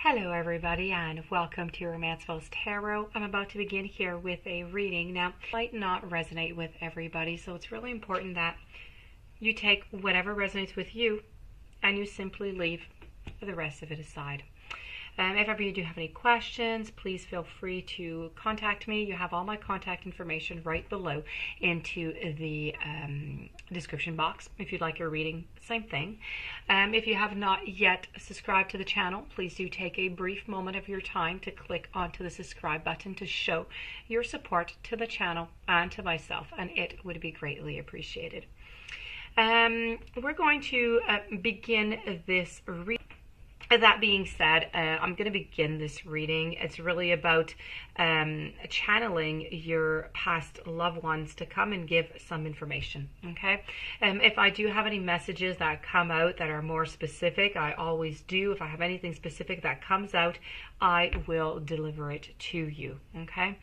Hello everybody and welcome to Romanceville's Tarot. I'm about to begin here with a reading. Now, it might not resonate with everybody, so it's really important that you take whatever resonates with you and you simply leave the rest of it aside. If ever you do have any questions, please feel free to contact me. You have all my contact information right below into the description box. If you'd like a reading, same thing. If you have not yet subscribed to the channel, please do take a brief moment of your time to click onto the subscribe button to show your support to the channel and to myself, and it would be greatly appreciated. We're going to begin this reading. That being said, I'm going to begin this reading. It's really about channeling your past loved ones to come and give some information, okay? If I do have any messages that come out that are more specific, I always do. If I have anything specific that comes out, I will deliver it to you, okay?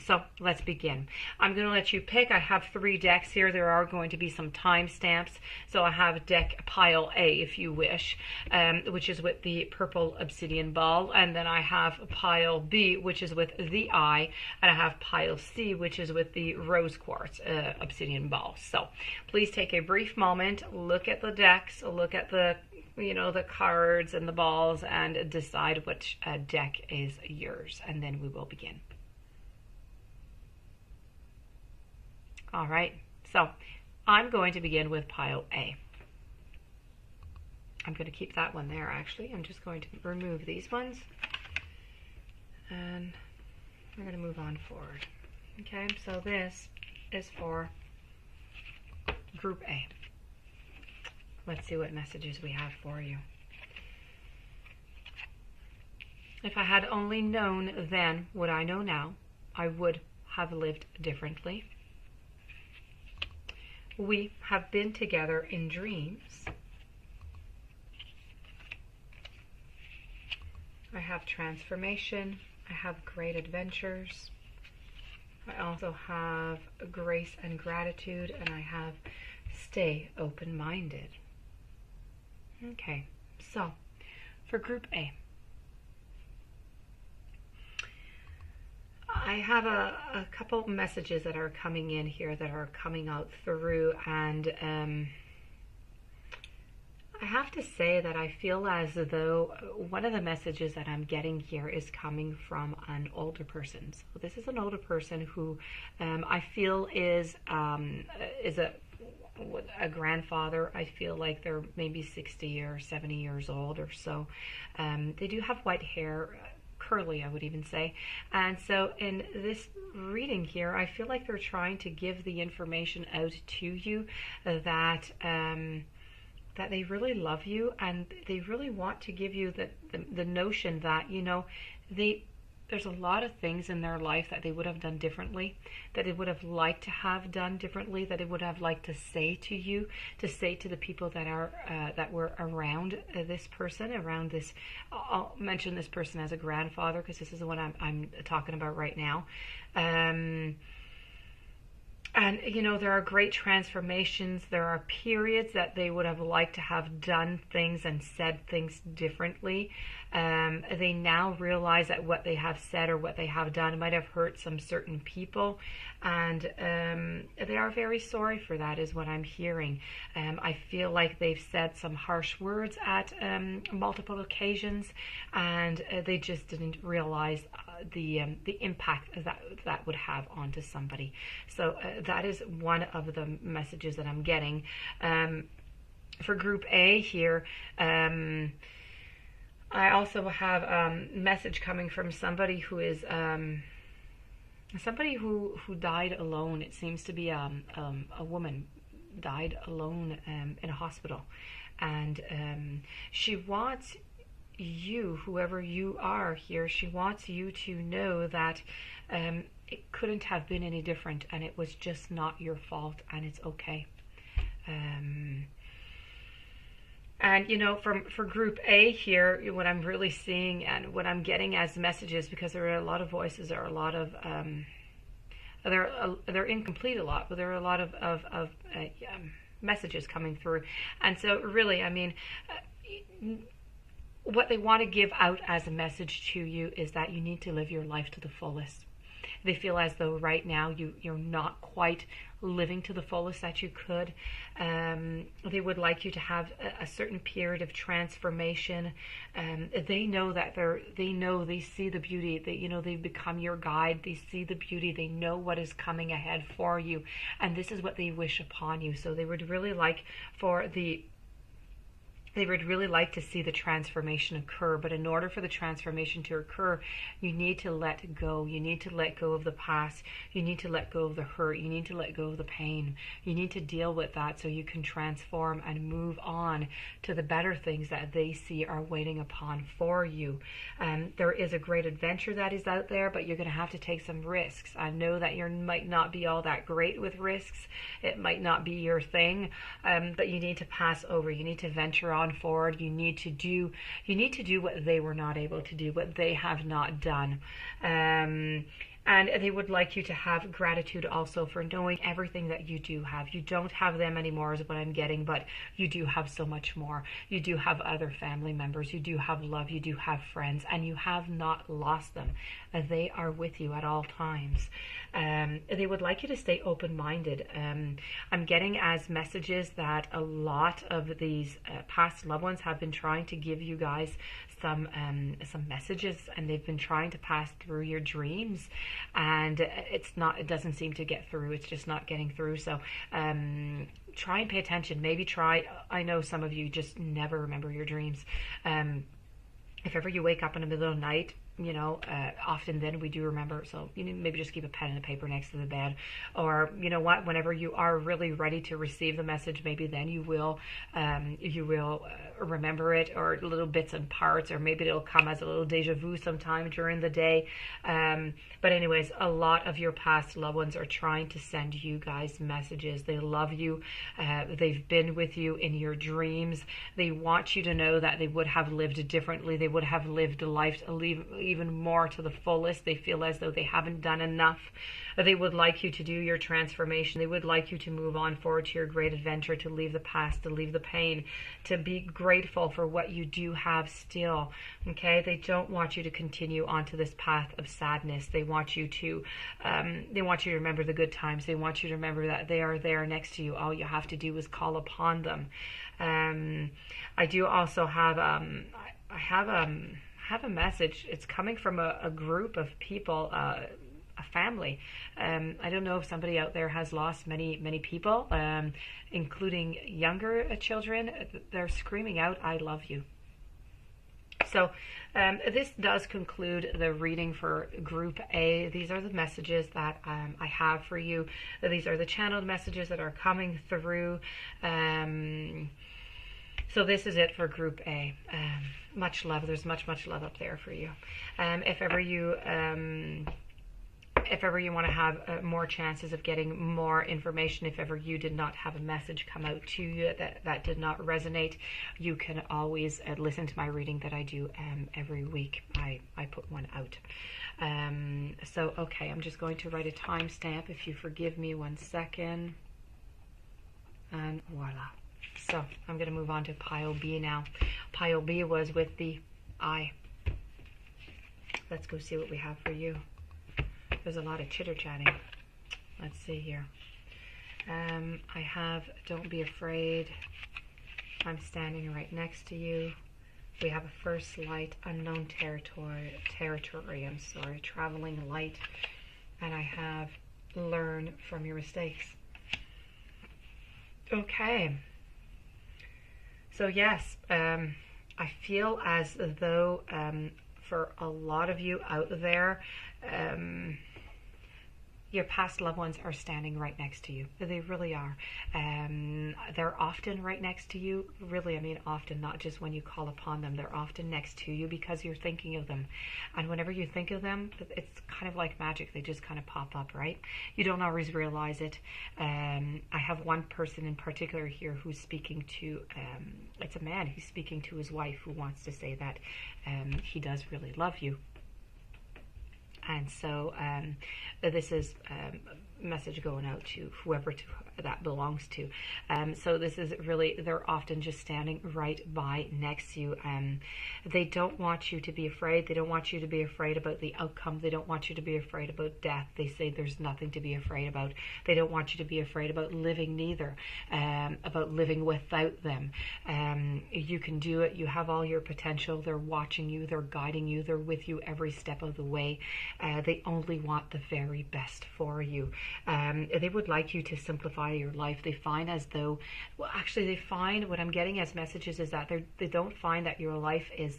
So let's begin. I'm going to let you pick. I have 3 decks here. There are going to be some timestamps. So I have deck pile A, if you wish, which is with the purple obsidian ball. And then I have pile B, which is with the eye. And I have pile C, which is with the rose quartz obsidian ball. So please take a brief moment, look at the decks, look at the the cards and the balls, and decide which deck is yours. And then we will begin. All right, so I'm going to begin with pile A. I'm going to keep that one there, actually. I'm just going to remove these ones, and we're going to move on forward. Okay, so this is for Group A. Let's see what messages we have for you. If I had only known then what I know now, I would have lived differently. We have been together in dreams. I have transformation. I have great adventures. I also have grace and gratitude, and I have stay open-minded. Okay, so for Group A, I have a couple messages that are coming in here that are coming out through, and I have to say that I feel as though one of the messages that I'm getting here is coming from an older person. So this is an older person who I feel is a grandfather. I feel like they're maybe 60 or 70 years old or so. They do have white hair, curly, I would even say. And so in this reading here, I feel like they're trying to give the information out to you that that they really love you, and they really want to give you the notion that, there's a lot of things in their life that they would have done differently, that they would have liked to have done differently, that they would have liked to say to you, to say to the people that are that were around this person, around this. I'll mention this person as a grandfather because this is what I'm talking about right now. And, there are great transformations. There are periods that they would have liked to have done things and said things differently. They now realize that what they have said or what they have done might have hurt some certain people. And they are very sorry for that, is what I'm hearing. I feel like they've said some harsh words at multiple occasions, and they just didn't realize the impact that would have onto somebody. So that is one of the messages that I'm getting. For Group A here, I also have a message coming from somebody who is somebody who died alone. It seems to be a woman died alone in a hospital, and she wants you, whoever you are here, she wants you to know that it couldn't have been any different, and it was just not your fault, and it's okay. And for Group A here, what I'm really seeing and what I'm getting as messages, because there are a lot of voices, there are a lot of they're incomplete a lot, but there are a lot of messages coming through. And so really, I mean, what they want to give out as a message to you is that you need to live your life to the fullest. They feel as though right now you're not quite living to the fullest that you could. They would like you to have a certain period of transformation. They know that they see the beauty. They've become your guide. They see the beauty. They know what is coming ahead for you, and this is what they wish upon you. So they would really like to see the transformation occur, but in order for the transformation to occur, you need to let go. You need to let go of the past. You need to let go of the hurt. You need to let go of the pain. You need to deal with that so you can transform and move on to the better things that they see are waiting upon for you. There is a great adventure that is out there, but you're going to have to take some risks. I know that you might not be all that great with risks. It might not be your thing, but you need to pass over. You need to venture on forward. You need to do what they were not able to do, what they have not done. And they would like you to have gratitude also for knowing everything that you do have. You don't have them anymore is what I'm getting, but you do have so much more. You do have other family members. You do have love. You do have friends, and you have not lost them. They are with you at all times. They would like you to stay open-minded. I'm getting as messages that a lot of these past loved ones have been trying to give you guys some messages, and they've been trying to pass through your dreams, and it doesn't seem to get through. It's just not getting through. So try and pay attention. Maybe I know some of you just never remember your dreams. If ever you wake up in the middle of the night, often then we do remember. So maybe just keep a pen and a paper next to the bed, or whenever you are really ready to receive the message, maybe then you will remember it, or little bits and parts, or maybe it'll come as a little deja vu sometime during the day. But anyways, a lot of your past loved ones are trying to send you guys messages. They love you. They've been with you in your dreams. They want you to know that they would have lived differently. They would have lived life even more to the fullest. They feel as though they haven't done enough. They would like you to do your transformation. They would like you to move on forward to your great adventure, to leave the past, to leave the pain, to be grateful for what you do have still. Okay? They don't want you to continue onto this path of sadness. They want you to remember the good times. They want you to remember that they are there next to you. All you have to do is call upon them. I do also have I have a message. It's coming from a group of people, a family. I don't know if somebody out there has lost many people, including younger children. They're screaming out, "I love you." So this does conclude the reading for Group A. These are the messages that I have for you. These are the channeled messages that are coming through. So this is it for Group A. Much love. There's much love up there for you. If ever you want to have more chances of getting more information, if ever you did not have a message come out to you that did not resonate, you can always listen to my reading that I do every week. I put one out. So okay, I'm just going to write a timestamp, if you forgive me 1 second. And voila. So I'm going to move on to pile B now. Pile B was with the I. Let's go see what we have for you. There's a lot of chitter-chatting. Let's see here. I have, don't be afraid. I'm standing right next to you. We have a first light, unknown territory, traveling light. And I have learn from your mistakes. Okay. So yes, I feel as though for a lot of you out there, your past loved ones are standing right next to you. They really are. They're often right next to you. Really, I mean often, not just when you call upon them. They're often next to you because you're thinking of them. And whenever you think of them, it's kind of like magic. They just kind of pop up, right? You don't always realize it. I have one person in particular here who's speaking to, it's a man who's speaking to his wife, who wants to say that he does really love you. And so this is message going out to whoever that belongs to. So this is really, they're often just standing right by next to you. They don't want you to be afraid. They don't want you to be afraid about the outcome. They don't want you to be afraid about death. They say there's nothing to be afraid about. They don't want you to be afraid about living neither, about living without them. You can do it. You have all your potential. They're watching you. They're guiding you. They're with you every step of the way. They only want the very best for you. They would like you to simplify your life. They find as though, well, actually they find, what I'm getting as messages is that they don't find that your life is,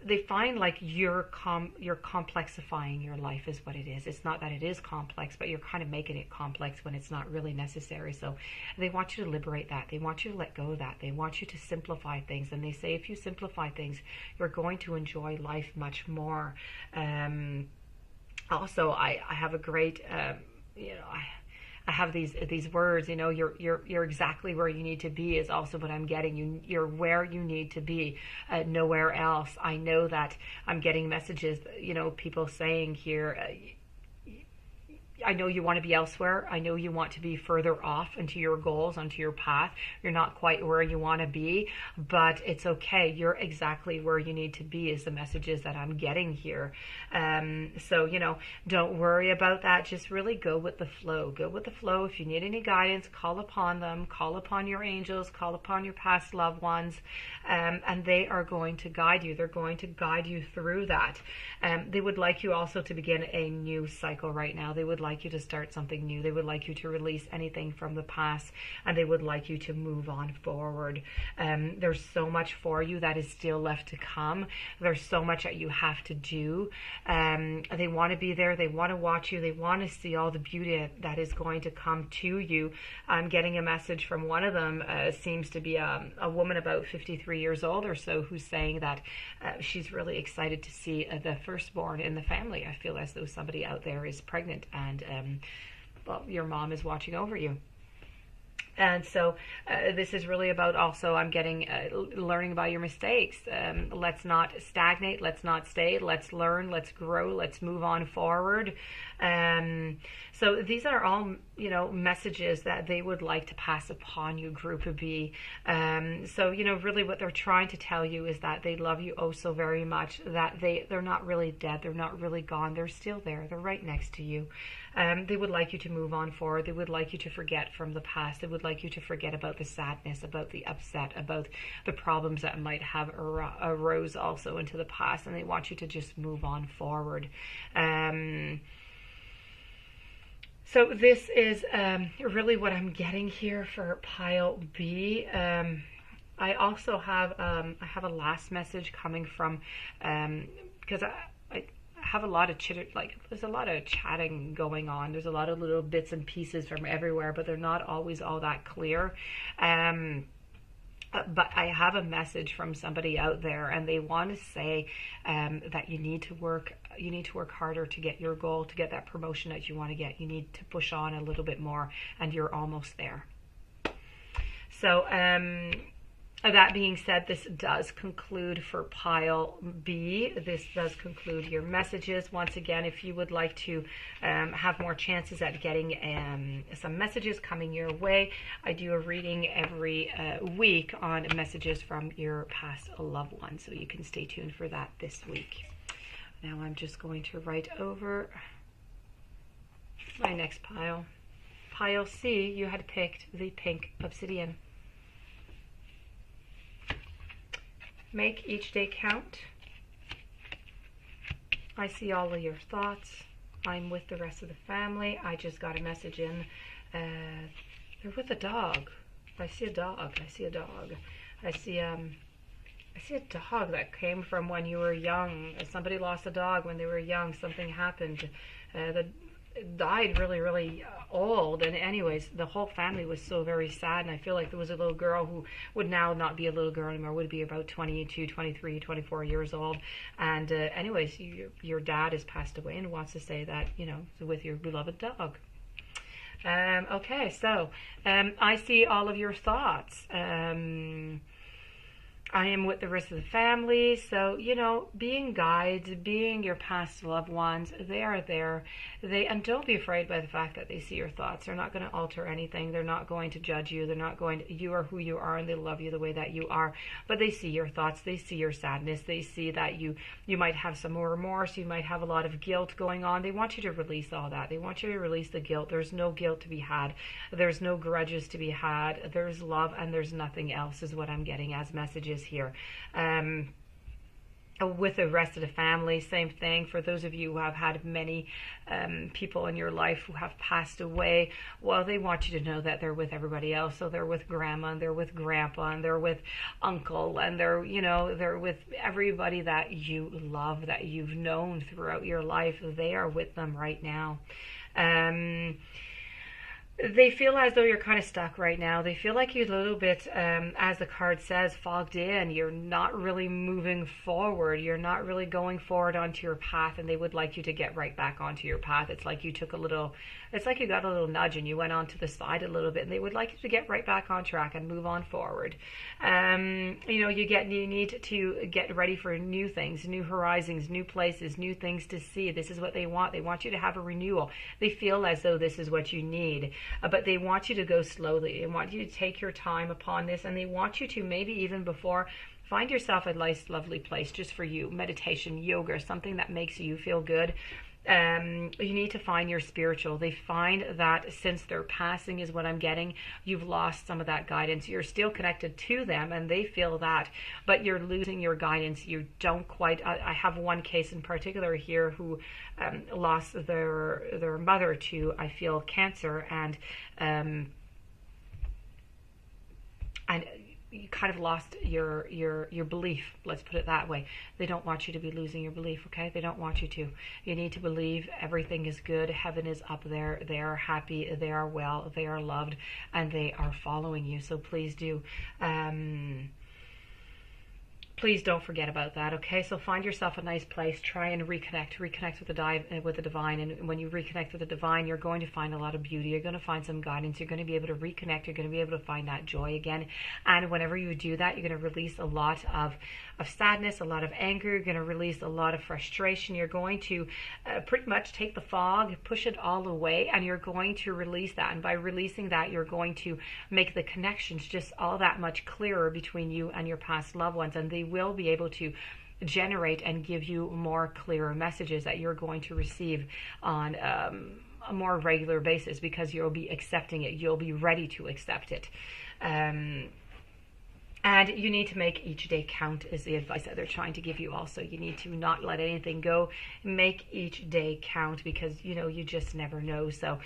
they find like you're complexifying your life is what it is. It's not that it is complex, but you're kind of making it complex when it's not really necessary. So they want you to liberate that. They want you to let go of that. They want you to simplify things. And they say if you simplify things, you're going to enjoy life much more. Also, I have a great, I have these words, you're exactly where you need to be is also what I'm getting. You're where you need to be, nowhere else. I know that I'm getting messages, people saying here, I know you want to be elsewhere. I know you want to be further off into your goals, onto your path. You're not quite where you want to be, but it's okay. You're exactly where you need to be is the messages that I'm getting here. So, don't worry about that. Just really go with the flow. Go with the flow. If you need any guidance, call upon them. Call upon your angels. Call upon your past loved ones. And they are going to guide you. They're going to guide you through that. They would like you also to begin a new cycle right now. They would like you to start something new. They would like you to release anything from the past, and they would like you to move on forward. There's so much for you that is still left to come. There's so much that you have to do. They want to be there. They want to watch you. They want to see all the beauty that is going to come to you. I'm getting a message from one of them, seems to be a woman about 53 years old or so, who's saying that she's really excited to see the firstborn in the family. I feel as though somebody out there is pregnant and well, your mom is watching over you. And so this is really about also, I'm getting learning about your mistakes. Let's not stagnate. Let's not stay. Let's learn. Let's grow. Let's move on forward. So these are all, messages that they would like to pass upon you, Group B. So, really what they're trying to tell you is that they love you oh so very much, that they're not really dead. They're not really gone. They're still there. They're right next to you. They would like you to move on forward. They would like you to forget from the past. They would like you to forget about the sadness, about the upset, about the problems that might have arose also into the past. And they want you to just move on forward. So this is really what I'm getting here for pile B. I also have I have a last message coming from because I have a lot of there's a lot of chatting going on. There's a lot of little bits and pieces from everywhere, but they're not always all that clear. But I have a message from somebody out there, and they want to say that you need to work harder to get your goal, to get that promotion that you want to get. You need to push on a little bit more, and you're almost there. So that being said, this does conclude for pile B. This does conclude your messages. Once again, if you would like to have more chances at getting some messages coming your way, I do a reading every week on messages from your past loved one. So you can stay tuned for that this week. Now I'm just going to write over my next pile. Pile C, you had picked the pink obsidian. Make each day count. I see all of your thoughts. I'm with the rest of the family. I just got a message in. They're with a dog. I see a dog. I see a dog. I see a dog that came from when you were young. Somebody lost a dog when they were young. Something happened. Died really, really old, and anyways, the whole family was so very sad, and I feel like there was a little girl who would now not be a little girl anymore, would be about 22, 23, 24 years old, and anyways, your dad has passed away and wants to say that, with your beloved dog. Okay, so I see all of your thoughts. I am with the rest of the family. So, being guides, being your past loved ones, they are there. And don't be afraid by the fact that they see your thoughts. They're not going to alter anything. They're not going to judge you. They're not going to, you are who you are, and they love you the way that you are. But they see your thoughts. They see your sadness. They see that you might have some more remorse. You might have a lot of guilt going on. They want you to release all that. They want you to release the guilt. There's no guilt to be had. There's no grudges to be had. There's love, and there's nothing else, is what I'm getting as messages here. With the rest of the family, same thing. For those of you who have had many people in your life who have passed away, well, they want you to know that they're with everybody else. So they're with grandma, and they're with grandpa, and they're with uncle, and they're with everybody that you love, that you've known throughout your life. They are with them right now. They feel as though you're kind of stuck right now. They feel like you're a little bit, as the card says, fogged in. You're not really moving forward. You're not really going forward onto your path, and they would like you to get right back onto your path. It's like you got a little nudge and you went onto the side a little bit, and they would like you to get right back on track and move on forward. You need to get ready for new things, new horizons, new places, new things to see. This is what they want. They want you to have a renewal. They feel as though this is what you need. But they want you to go slowly. They want you to take your time upon this, and they want you to, maybe even before, find yourself a nice, lovely place just for you. Meditation, yoga, something that makes you feel good. You need to find your spiritual. They find that since their passing is what I'm getting, you've lost some of that guidance. You're still connected to them, and they feel that, but you're losing your guidance. You don't quite. I have one case in particular here who lost their mother to, I feel, cancer, and you kind of lost your belief. Let's put it that way. They don't want you to be losing your belief, okay? They don't want you to. You need to believe everything is good. Heaven is up there. They are happy. They are well. They are loved, and they are following you. So please do. Please don't forget about that, okay? So find yourself a nice place. Try and reconnect with the divine. And when you reconnect with the divine, you're going to find a lot of beauty. You're going to find some guidance. You're going to be able to reconnect. You're going to be able to find that joy again. And whenever you do that, you're going to release a lot of sadness, a lot of anger. You're going to release a lot of frustration. You're going to pretty much take the fog, push it all away, and you're going to release that. And by releasing that, you're going to make the connections just all that much clearer between you and your past loved ones. And they will be able to generate and give you more clearer messages that you're going to receive on a more regular basis, because you'll be accepting it. You'll be ready to accept it. And you need to make each day count, is the advice that they're trying to give you also. You need to not let anything go. Make each day count, because, you just never know. So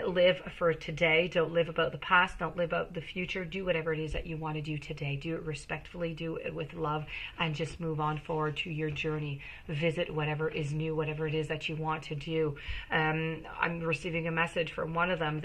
live for today. Don't live about the past. Don't live about the future. Do whatever it is that you want to do today. Do it respectfully. Do it with love, and just move on forward to your journey. Visit whatever is new, whatever it is that you want to do. I'm receiving a message from one of them.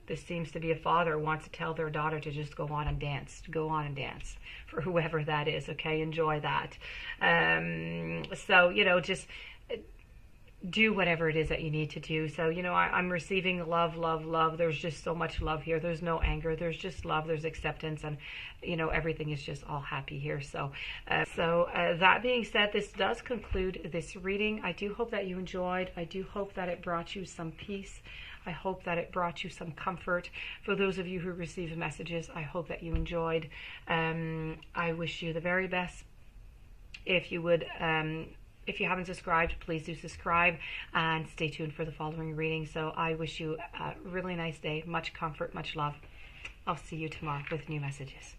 This seems to be a father wants to tell their daughter to just go on and dance. Go on and dance. For whoever that is, okay? Enjoy that. So, just do whatever it is that you need to do. So, I'm receiving love, love, love. There's just so much love here. There's no anger. There's just love. There's acceptance, and, everything is just all happy here. So, that being said, this does conclude this reading. I do hope that you enjoyed. I do hope that it brought you some peace. I hope that it brought you some comfort. For those of you who received messages, I hope that you enjoyed. I wish you the very best. If you haven't subscribed, please do subscribe, and stay tuned for the following reading. So I wish you a really nice day, much comfort, much love. I'll see you tomorrow with new messages.